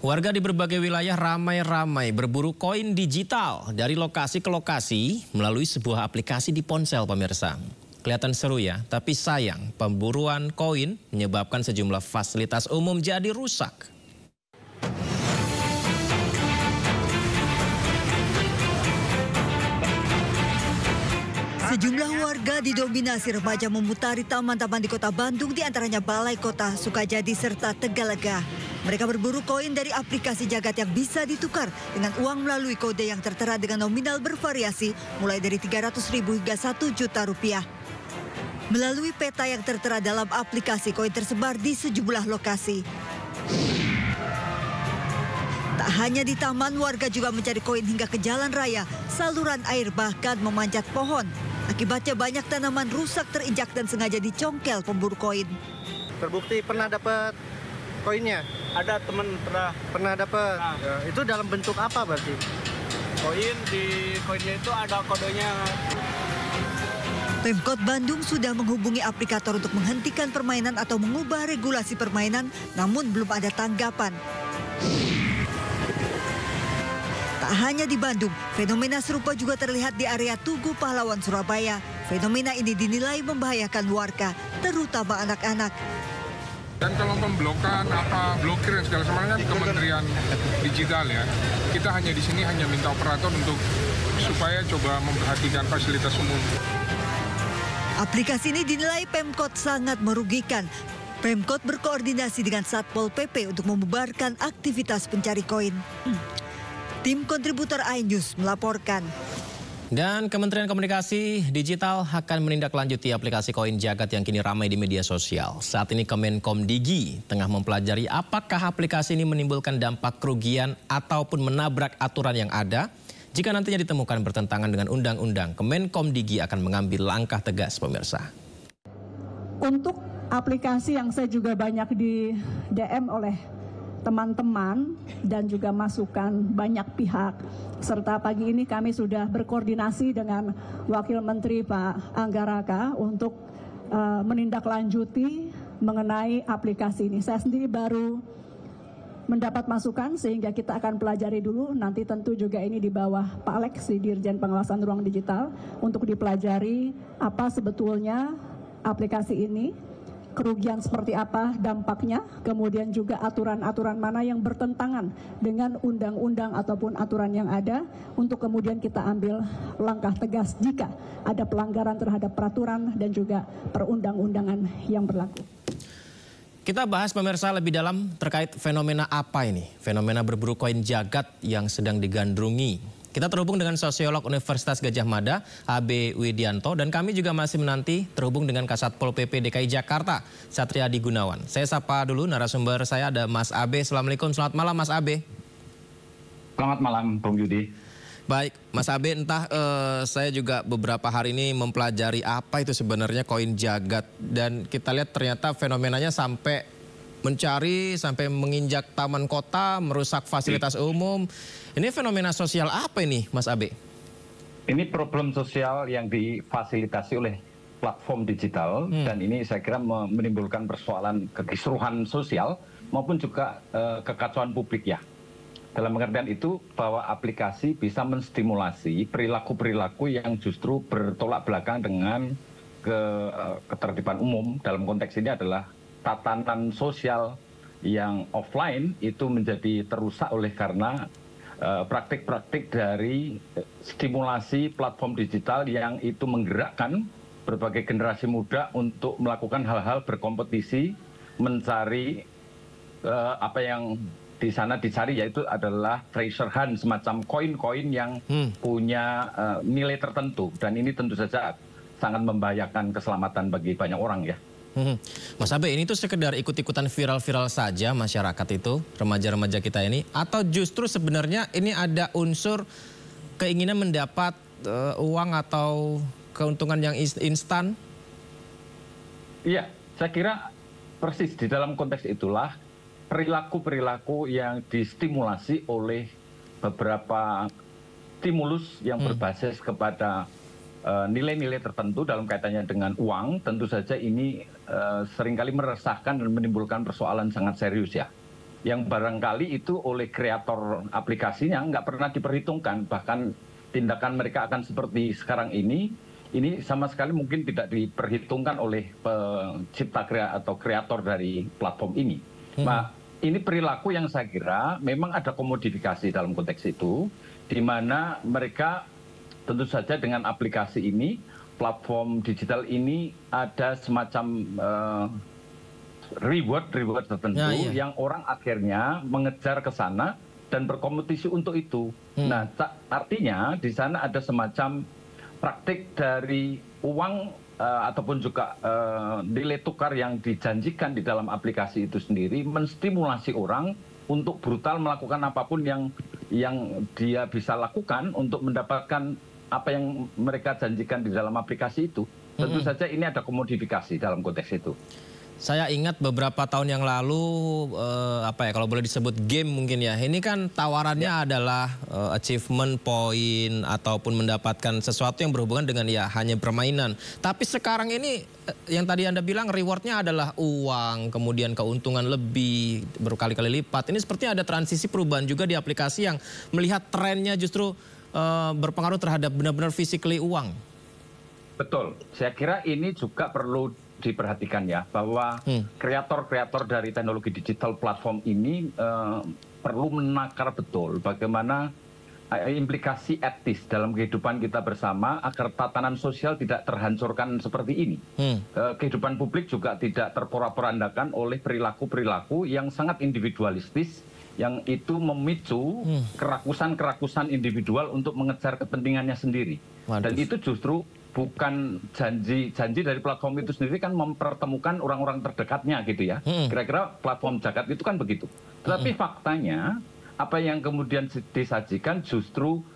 Warga di berbagai wilayah ramai-ramai berburu koin digital dari lokasi ke lokasi melalui sebuah aplikasi di ponsel, pemirsa. Kelihatan seru ya, tapi sayang pemburuan koin menyebabkan sejumlah fasilitas umum jadi rusak. Sejumlah warga didominasi remaja memutari taman-taman di kota Bandung, diantaranya Balai Kota, Sukajadi, serta Tegalega. Mereka berburu koin dari aplikasi Jagat yang bisa ditukar dengan uang melalui kode yang tertera dengan nominal bervariasi mulai dari 300.000 hingga 1 juta rupiah. Melalui peta yang tertera dalam aplikasi, koin tersebar di sejumlah lokasi. Tak hanya di taman, warga juga mencari koin hingga ke jalan raya, saluran air, bahkan memanjat pohon. Akibatnya banyak tanaman rusak terinjak dan sengaja dicongkel pemburu koin. Terbukti pernah dapat koinnya? Ada teman pernah dapat. Nah. Ya, itu dalam bentuk apa berarti? Koinnya itu ada kodenya. Pemkot Bandung sudah menghubungi aplikator untuk menghentikan permainan atau mengubah regulasi permainan, namun belum ada tanggapan. Tak hanya di Bandung, fenomena serupa juga terlihat di area Tugu Pahlawan, Surabaya. Fenomena ini dinilai membahayakan warga, terutama anak-anak. Dan kalau pemblokan, blokir dan segala semuanya kan Kementerian Digital ya. Kita hanya di sini hanya minta operator untuk supaya coba memperhatikan fasilitas umum. Aplikasi ini dinilai Pemkot sangat merugikan. Pemkot berkoordinasi dengan Satpol PP untuk membubarkan aktivitas pencari koin. Tim kontributor iNews melaporkan. Dan Kementerian Komunikasi Digital akan menindaklanjuti aplikasi koin Jagat yang kini ramai di media sosial. Saat ini Kemenkomdigi tengah mempelajari apakah aplikasi ini menimbulkan dampak kerugian ataupun menabrak aturan yang ada. Jika nantinya ditemukan bertentangan dengan undang-undang, Kemenkomdigi akan mengambil langkah tegas, pemirsa. Untuk aplikasi yang saya juga banyak di DM oleh teman-teman dan juga masukan banyak pihak, serta pagi ini kami sudah berkoordinasi dengan Wakil Menteri Pak Anggaraka untuk menindaklanjuti mengenai aplikasi ini. Saya sendiri baru mendapat masukan sehingga kita akan pelajari dulu, nanti tentu juga ini di bawah Pak Alex di Dirjen Pengawasan Ruang Digital untuk dipelajari apa sebetulnya aplikasi ini, kerugian seperti apa dampaknya, kemudian juga aturan-aturan mana yang bertentangan dengan undang-undang ataupun aturan yang ada, untuk kemudian kita ambil langkah tegas jika ada pelanggaran terhadap peraturan dan juga perundang-undangan yang berlaku. Kita bahas, pemirsa, lebih dalam terkait fenomena apa ini? Fenomena berburu koin Jagat yang sedang digandrungi. Kita terhubung dengan sosiolog Universitas Gadjah Mada, AB Widianto, dan kami juga masih menanti terhubung dengan Kasatpol PP DKI Jakarta, Satriadi Gunawan. Saya sapa dulu narasumber saya, ada Mas Abe. Assalamualaikum, selamat malam Mas Abe. Selamat malam Bung Yudi. Baik, Mas Abe, entah saya juga beberapa hari ini mempelajari apa itu sebenarnya koin Jagat. Dan kita lihat ternyata fenomenanya sampai mencari, sampai menginjak taman kota, merusak fasilitas umum. Ini fenomena sosial apa ini, Mas Abe? Ini problem sosial yang difasilitasi oleh platform digital. Dan ini saya kira menimbulkan persoalan kekisruhan sosial maupun juga kekacauan publik ya. Dalam pengertian itu bahwa aplikasi bisa menstimulasi perilaku-perilaku yang justru bertolak belakang dengan ketertiban umum. Dalam konteks ini adalah tatanan sosial yang offline itu menjadi terusak oleh karena praktik-praktik dari stimulasi platform digital yang itu menggerakkan berbagai generasi muda untuk melakukan hal-hal berkompetisi, mencari apa yang di sana dicari, yaitu adalah treasure hunt, semacam koin-koin yang punya nilai tertentu. Dan ini tentu saja sangat membahayakan keselamatan bagi banyak orang ya. Mas Abe, ini tuh sekedar ikut-ikutan viral-viral saja masyarakat itu, remaja-remaja kita ini, atau justru sebenarnya ini ada unsur keinginan mendapat uang atau keuntungan yang instan? Iya, saya kira persis di dalam konteks itulah perilaku-perilaku yang distimulasi oleh beberapa stimulus yang berbasis kepada nilai-nilai tertentu dalam kaitannya dengan uang. Tentu saja ini seringkali meresahkan dan menimbulkan persoalan sangat serius ya. yang barangkali itu oleh kreator aplikasinya nggak pernah diperhitungkan. Bahkan tindakan mereka akan seperti sekarang ini sama sekali mungkin tidak diperhitungkan oleh pencipta atau kreator dari platform ini. Nah, ini perilaku yang saya kira memang ada komodifikasi dalam konteks itu, di mana mereka tentu saja dengan aplikasi ini, platform digital ini ada semacam reward tertentu yang orang akhirnya mengejar ke sana dan berkompetisi untuk itu. Nah, artinya di sana ada semacam praktik dari uang ataupun juga nilai tukar yang dijanjikan di dalam aplikasi itu sendiri menstimulasi orang untuk brutal melakukan apapun yang dia bisa lakukan untuk mendapatkan apa yang mereka janjikan di dalam aplikasi itu. Tentu saja ini ada komodifikasi dalam konteks itu. Saya ingat beberapa tahun yang lalu, kalau boleh disebut game mungkin ya. Ini kan tawarannya adalah achievement point ataupun mendapatkan sesuatu yang berhubungan dengan ya hanya permainan. Tapi sekarang ini yang tadi Anda bilang rewardnya adalah uang, kemudian keuntungan lebih berkali-kali lipat. Ini sepertinya ada transisi perubahan juga di aplikasi yang melihat trennya justru berpengaruh terhadap benar-benar physically uang. Betul, saya kira ini juga perlu diperhatikan ya, bahwa kreator-kreator dari teknologi digital platform ini perlu menakar betul bagaimana implikasi etis dalam kehidupan kita bersama agar tatanan sosial tidak terhancurkan seperti ini. Kehidupan publik juga tidak terporak-porandakan oleh perilaku-perilaku yang sangat individualistis, yang itu memicu kerakusan-kerakusan individual untuk mengejar kepentingannya sendiri. Dan itu justru bukan janji dari platform itu sendiri kan mempertemukan orang-orang terdekatnya gitu ya. Kira-kira platform Jagat itu kan begitu. Tetapi faktanya apa yang kemudian disajikan justru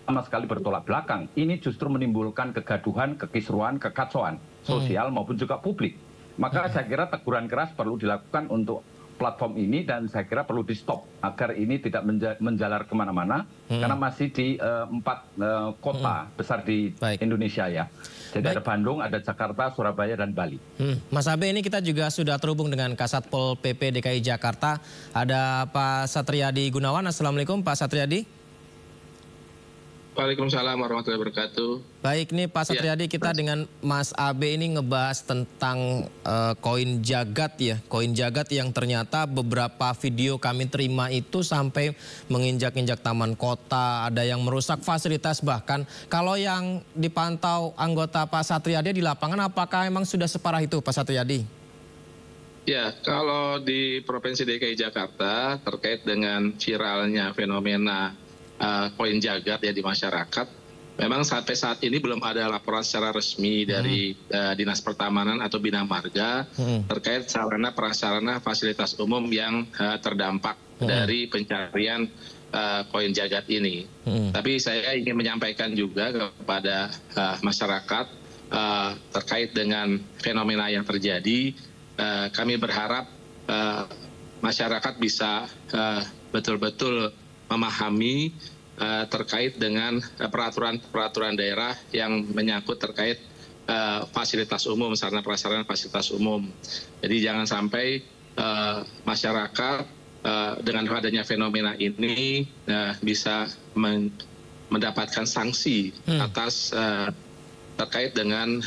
sama sekali bertolak belakang. Ini justru menimbulkan kegaduhan, kekisruhan, kekacauan sosial maupun juga publik. Maka saya kira teguran keras perlu dilakukan untuk platform ini dan saya kira perlu di stop agar ini tidak menjalar kemana-mana karena masih di 4 kota besar di Indonesia ya. Jadi ada Bandung, ada Jakarta, Surabaya dan Bali. Mas Abe, ini kita juga sudah terhubung dengan Kasatpol PP DKI Jakarta. Ada Pak Satriadi Gunawan. Assalamualaikum Pak Satriadi. Waalaikumsalam warahmatullahi wabarakatuh. Baik, nih Pak Satriadi, kita dengan Mas Abe ini ngebahas tentang koin Jagat ya. Koin Jagat yang ternyata beberapa video kami terima itu sampai menginjak-injak taman kota, ada yang merusak fasilitas bahkan. Kalau yang dipantau anggota Pak Satriadi di lapangan, apakah emang sudah separah itu Pak Satriadi? Ya, kalau di Provinsi DKI Jakarta terkait dengan viralnya fenomena koin Jagat ya di masyarakat, memang sampai saat ini belum ada laporan secara resmi dari Dinas Pertamanan atau Bina Marga terkait sarana prasarana fasilitas umum yang terdampak dari pencarian koin Jagat ini. Tapi saya ingin menyampaikan juga kepada masyarakat terkait dengan fenomena yang terjadi. Kami berharap masyarakat bisa betul-betul memahami terkait dengan peraturan daerah yang menyangkut terkait fasilitas umum, sarana prasarana fasilitas umum. Jadi jangan sampai masyarakat dengan adanya fenomena ini bisa mendapatkan sanksi atas terkait dengan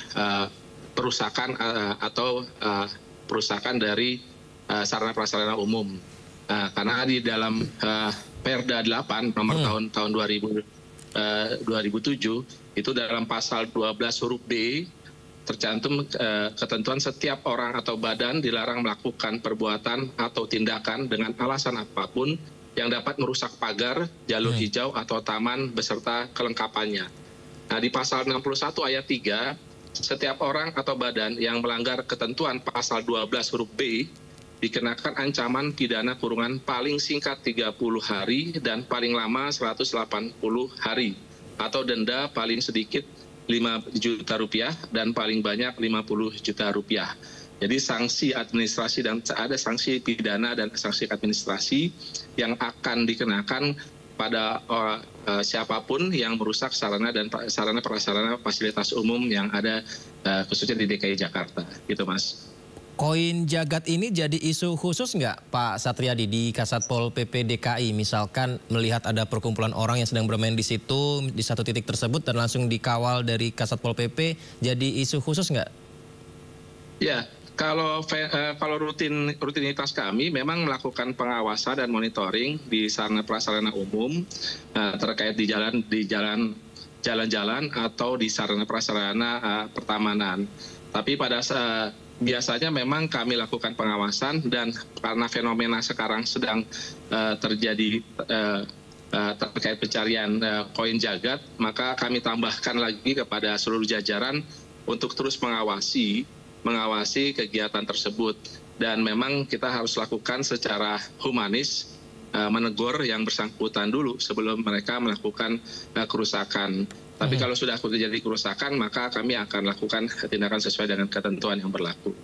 perusakan atau perusakan dari sarana prasarana umum. Karena di dalam Perda 8 nomor tahun 2007 itu dalam pasal 12 huruf B tercantum ketentuan setiap orang atau badan dilarang melakukan perbuatan atau tindakan dengan alasan apapun yang dapat merusak pagar, jalur hijau atau taman beserta kelengkapannya. Nah, di pasal 61 ayat 3, setiap orang atau badan yang melanggar ketentuan pasal 12 huruf B dikenakan ancaman pidana kurungan paling singkat 30 hari dan paling lama 180 hari atau denda paling sedikit 5 juta rupiah dan paling banyak 50 juta rupiah. Jadi sanksi administrasi dan ada sanksi pidana dan sanksi administrasi yang akan dikenakan pada siapapun yang merusak sarana dan prasarana fasilitas umum yang ada khususnya di DKI Jakarta. Gitu Mas. Koin jagat ini jadi isu khusus nggak Pak Satriadi di Kasatpol PP DKI? Misalkan melihat ada perkumpulan orang yang sedang bermain di situ, di satu titik tersebut dan langsung dikawal dari Kasatpol PP, jadi isu khusus nggak? Ya, kalau rutinitas kami memang melakukan pengawasan dan monitoring di sarana prasarana umum terkait di jalan-jalan atau di sarana prasarana pertamanan. Tapi biasanya memang kami lakukan pengawasan, dan karena fenomena sekarang sedang terjadi terkait pencarian koin jagat, maka kami tambahkan lagi kepada seluruh jajaran untuk terus mengawasi kegiatan tersebut. Dan memang kita harus lakukan secara humanis, menegur yang bersangkutan dulu sebelum mereka melakukan kerusakan. Tapi kalau sudah terjadi kerusakan, maka kami akan lakukan tindakan sesuai dengan ketentuan yang berlaku.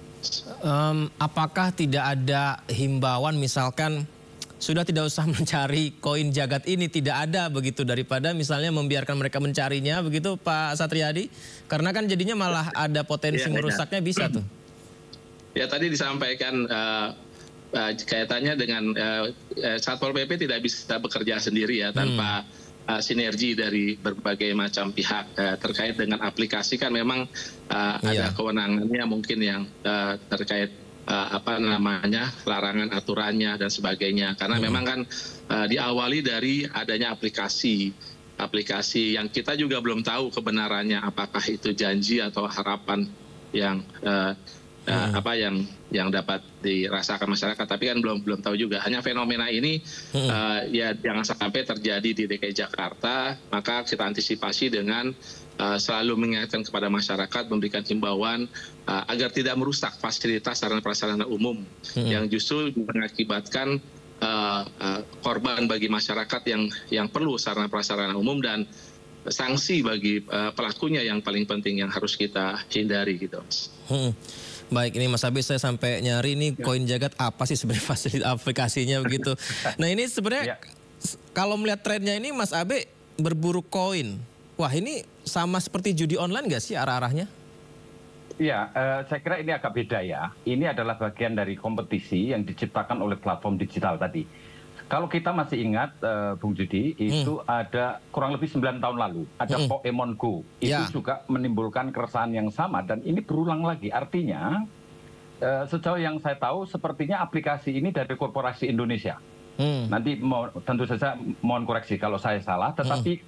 Apakah tidak ada himbauan misalkan sudah tidak usah mencari koin jagat ini, tidak ada begitu, daripada misalnya membiarkan mereka mencarinya begitu Pak Satriadi? Karena kan jadinya malah ada potensi merusaknya bisa tuh. Ya, tadi disampaikan kaitannya dengan Satpol PP tidak bisa bekerja sendiri ya tanpa sinergi dari berbagai macam pihak. Terkait dengan aplikasi kan memang ada kewenangannya mungkin yang terkait larangan aturannya dan sebagainya. Karena memang kan diawali dari adanya aplikasi yang kita juga belum tahu kebenarannya, apakah itu janji atau harapan yang yang dapat dirasakan masyarakat, tapi kan belum tahu juga. Hanya fenomena ini ya jangan sampai terjadi di DKI Jakarta, maka kita antisipasi dengan selalu mengingatkan kepada masyarakat, memberikan himbauan agar tidak merusak fasilitas sarana prasarana umum yang justru mengakibatkan korban bagi masyarakat yang perlu sarana prasarana umum, dan sanksi bagi pelakunya yang paling penting yang harus kita hindari gitu. Baik, ini Mas Abe, saya sampai nyari ini koin jagat apa sih sebenarnya fasilitas aplikasinya begitu. Nah, ini sebenarnya kalau melihat trennya ini Mas Abe berburu koin. Wah, ini sama seperti judi online nggak sih arah-arahnya? Iya, saya kira ini agak beda ya. Ini adalah bagian dari kompetisi yang diciptakan oleh platform digital tadi. Kalau kita masih ingat, Bung Judi, itu ada kurang lebih 9 tahun lalu, ada Pokemon Go. Itu juga menimbulkan keresahan yang sama, dan ini berulang lagi. Artinya, sejauh yang saya tahu, sepertinya aplikasi ini dari korporasi Indonesia. Nanti tentu saja mohon koreksi kalau saya salah, tetapi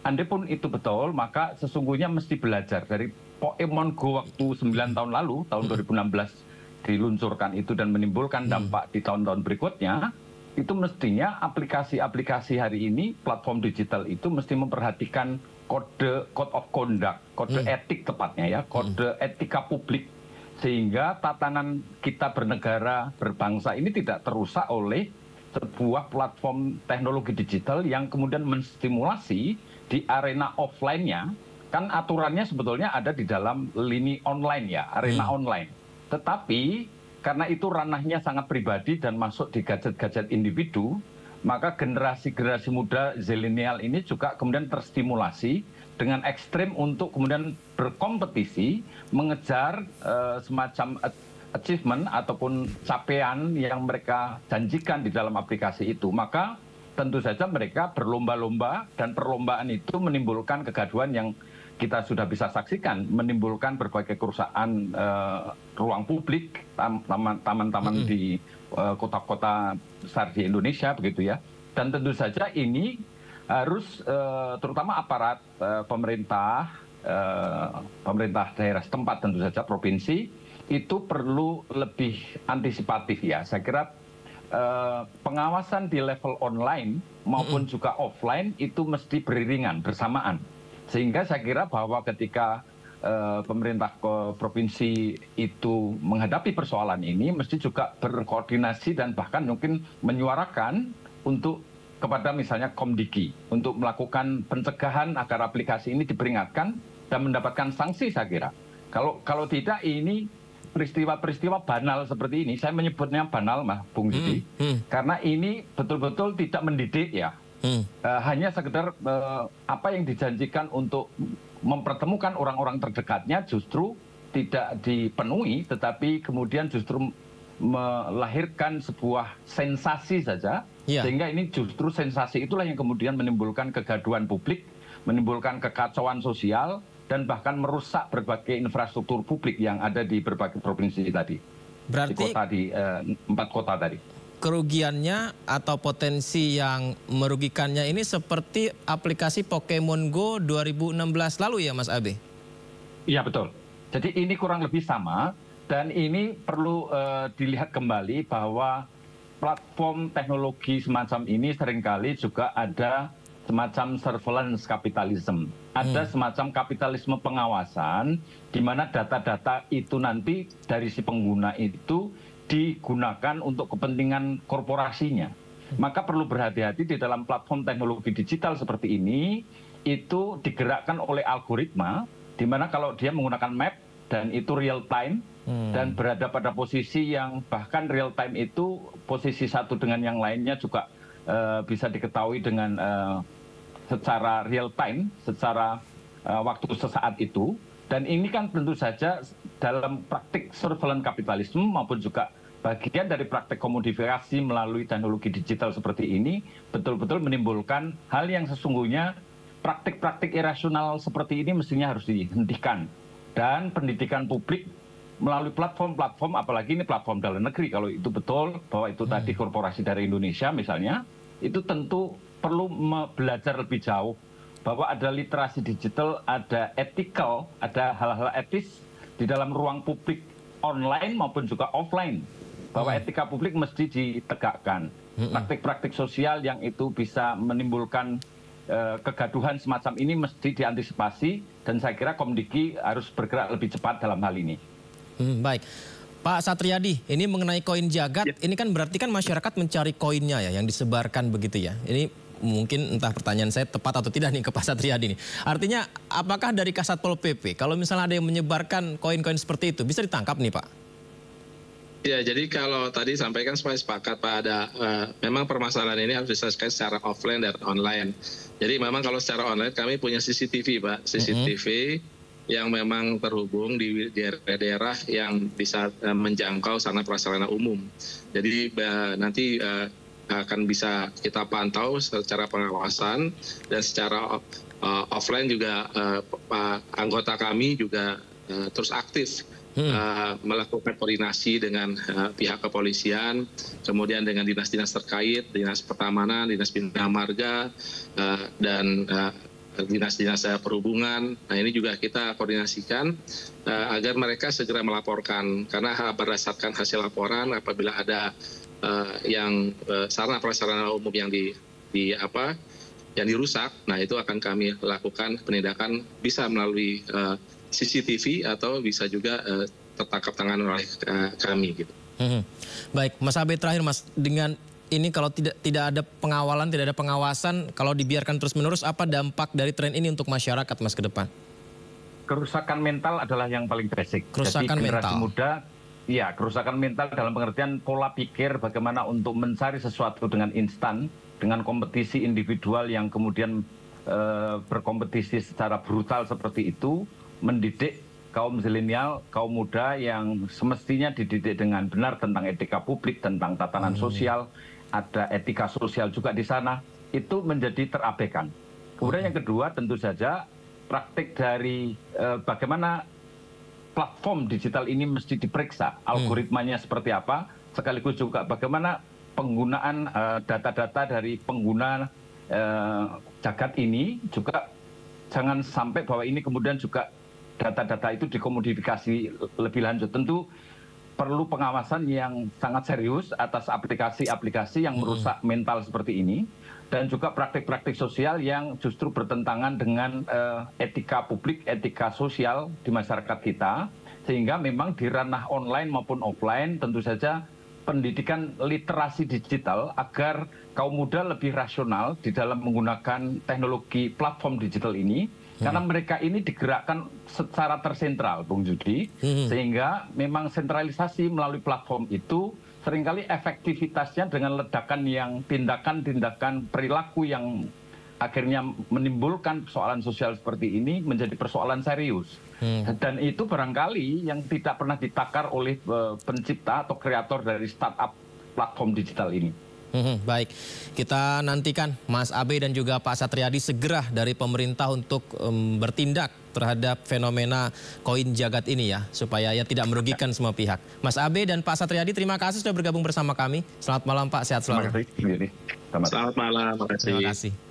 andai pun itu betul, maka sesungguhnya mesti belajar dari Pokemon Go waktu 9 tahun lalu, tahun 2016 diluncurkan itu dan menimbulkan dampak di tahun-tahun berikutnya. Itu mestinya aplikasi-aplikasi hari ini, platform digital itu mesti memperhatikan code of conduct, kode etik tepatnya ya, kode etika publik. Sehingga tatanan kita bernegara, berbangsa ini tidak terusak oleh sebuah platform teknologi digital yang kemudian menstimulasi di arena offline-nya. Kan aturannya sebetulnya ada di dalam lini online ya, arena online. Tetapi karena itu ranahnya sangat pribadi dan masuk di gadget-gadget individu, maka generasi-generasi muda zilenial ini juga kemudian terstimulasi dengan ekstrim untuk kemudian berkompetisi, mengejar semacam achievement ataupun capaian yang mereka janjikan di dalam aplikasi itu. Maka tentu saja mereka berlomba-lomba, dan perlombaan itu menimbulkan kegaduhan yang kita sudah bisa saksikan, menimbulkan berbagai kerusakan ruang publik, taman-taman di kota-kota besar di Indonesia begitu ya. Dan tentu saja ini harus terutama aparat pemerintah daerah setempat, tentu saja provinsi, itu perlu lebih antisipatif ya. Saya kira pengawasan di level online maupun juga offline itu mesti beriringan, bersamaan. Sehingga saya kira bahwa ketika pemerintah provinsi itu menghadapi persoalan ini, mesti juga berkoordinasi dan bahkan mungkin menyuarakan untuk kepada misalnya Komdiki untuk melakukan pencegahan agar aplikasi ini diperingatkan dan mendapatkan sanksi, saya kira. Kalau tidak, ini peristiwa-peristiwa banal seperti ini, saya menyebutnya banal, Bung Judi, karena ini betul-betul tidak mendidik ya. Hanya sekedar apa yang dijanjikan untuk mempertemukan orang-orang terdekatnya justru tidak dipenuhi, tetapi kemudian justru melahirkan sebuah sensasi saja, sehingga ini justru sensasi itulah yang kemudian menimbulkan kegaduhan publik, menimbulkan kekacauan sosial, dan bahkan merusak berbagai infrastruktur publik yang ada di berbagai provinsi tadi. Berarti di 4 kota tadi. Kerugiannya atau potensi yang merugikannya ini seperti aplikasi Pokemon Go 2016 lalu ya Mas Abe? Iya betul. Jadi ini kurang lebih sama, dan ini perlu dilihat kembali bahwa platform teknologi semacam ini seringkali juga ada semacam surveillance capitalism. Ada semacam kapitalisme pengawasan di mana data-data itu nanti dari si pengguna itu digunakan untuk kepentingan korporasinya. Maka perlu berhati-hati di dalam platform teknologi digital seperti ini, itu digerakkan oleh algoritma, di mana kalau dia menggunakan map dan itu real time, dan berada pada posisi yang bahkan real time itu posisi satu dengan yang lainnya juga bisa diketahui dengan secara real time, secara waktu sesaat itu. Dan ini kan tentu saja dalam praktik surveillance kapitalisme maupun juga bagian dari praktik komodifikasi melalui teknologi digital seperti ini betul-betul menimbulkan hal yang sesungguhnya praktik-praktik irasional seperti ini mestinya harus dihentikan. Dan pendidikan publik melalui platform-platform, apalagi ini platform dalam negeri, kalau itu betul bahwa itu tadi korporasi dari Indonesia misalnya, itu tentu perlu belajar lebih jauh bahwa ada literasi digital, ada ethical, ada hal-hal etis di dalam ruang publik online maupun juga offline. Bahwa etika publik mesti ditegakkan. Praktik-praktik sosial yang itu bisa menimbulkan kegaduhan semacam ini mesti diantisipasi, dan saya kira Komdiki harus bergerak lebih cepat dalam hal ini. Baik. Pak Satriadi, ini mengenai koin jagat, ini kan berarti kan masyarakat mencari koinnya ya, yang disebarkan begitu ya. Ini mungkin entah pertanyaan saya tepat atau tidak nih ke Pak Satriadi nih. Artinya apakah dari Kasatpol PP, kalau misalnya ada yang menyebarkan koin-koin seperti itu, bisa ditangkap nih Pak? Ya, jadi kalau tadi sampaikan supaya sepakat Pak, ada memang permasalahan ini harus diselesaikan secara offline dan online. Jadi memang kalau secara online kami punya CCTV Pak, CCTV yang memang terhubung di daerah-daerah yang bisa menjangkau sarana prasarana umum. Jadi nanti akan bisa kita pantau secara pengawasan, dan secara offline juga anggota kami juga terus aktif melakukan koordinasi dengan pihak kepolisian, kemudian dengan dinas-dinas terkait, dinas pertamanan, dinas bina marga, dan dinas-dinas perhubungan. Nah ini juga kita koordinasikan agar mereka segera melaporkan, karena berdasarkan hasil laporan apabila ada yang sarana prasarana umum yang yang dirusak, nah itu akan kami lakukan penindakan, bisa melalui CCTV atau bisa juga tertangkap tangan oleh kami gitu. Baik, Mas Abe terakhir Mas, dengan ini kalau tidak ada pengawalan, tidak ada pengawasan, kalau dibiarkan terus-menerus, apa dampak dari tren ini untuk masyarakat Mas ke depan? Kerusakan mental adalah yang paling basic. Kerusakan Jadi generasi mental. muda, ya kerusakan mental dalam pengertian pola pikir bagaimana untuk mencari sesuatu dengan instan, dengan kompetisi individual yang kemudian berkompetisi secara brutal seperti itu, mendidik kaum zilenial, kaum muda yang semestinya dididik dengan benar tentang etika publik, tentang tatanan sosial, ada etika sosial juga di sana, itu menjadi terabaikan. Kemudian yang kedua tentu saja praktik dari bagaimana platform digital ini mesti diperiksa, algoritmanya seperti apa, sekaligus juga bagaimana penggunaan data-data dari pengguna jagat ini juga jangan sampai bahwa ini kemudian juga data-data itu dikomodifikasi lebih lanjut. Tentu perlu pengawasan yang sangat serius atas aplikasi-aplikasi yang merusak mental seperti ini, dan juga praktik-praktik sosial yang justru bertentangan dengan etika publik, etika sosial di masyarakat kita, sehingga memang di ranah online maupun offline tentu saja pendidikan literasi digital agar kaum muda lebih rasional di dalam menggunakan teknologi platform digital ini. Karena mereka ini digerakkan secara tersentral, Bung Judi, sehingga memang sentralisasi melalui platform itu seringkali efektivitasnya dengan ledakan yang tindakan-tindakan perilaku yang akhirnya menimbulkan persoalan sosial seperti ini menjadi persoalan serius. Dan itu barangkali yang tidak pernah ditakar oleh pencipta atau kreator dari startup platform digital ini. Baik, kita nantikan Mas Abe dan juga Pak Satriadi segera dari pemerintah untuk bertindak terhadap fenomena koin jagat ini ya, supaya ya tidak merugikan semua pihak. Mas Abe dan Pak Satriadi, terima kasih sudah bergabung bersama kami. Selamat malam Pak, sehat selalu. Terima kasih. Selamat malam, terima kasih. Terima kasih.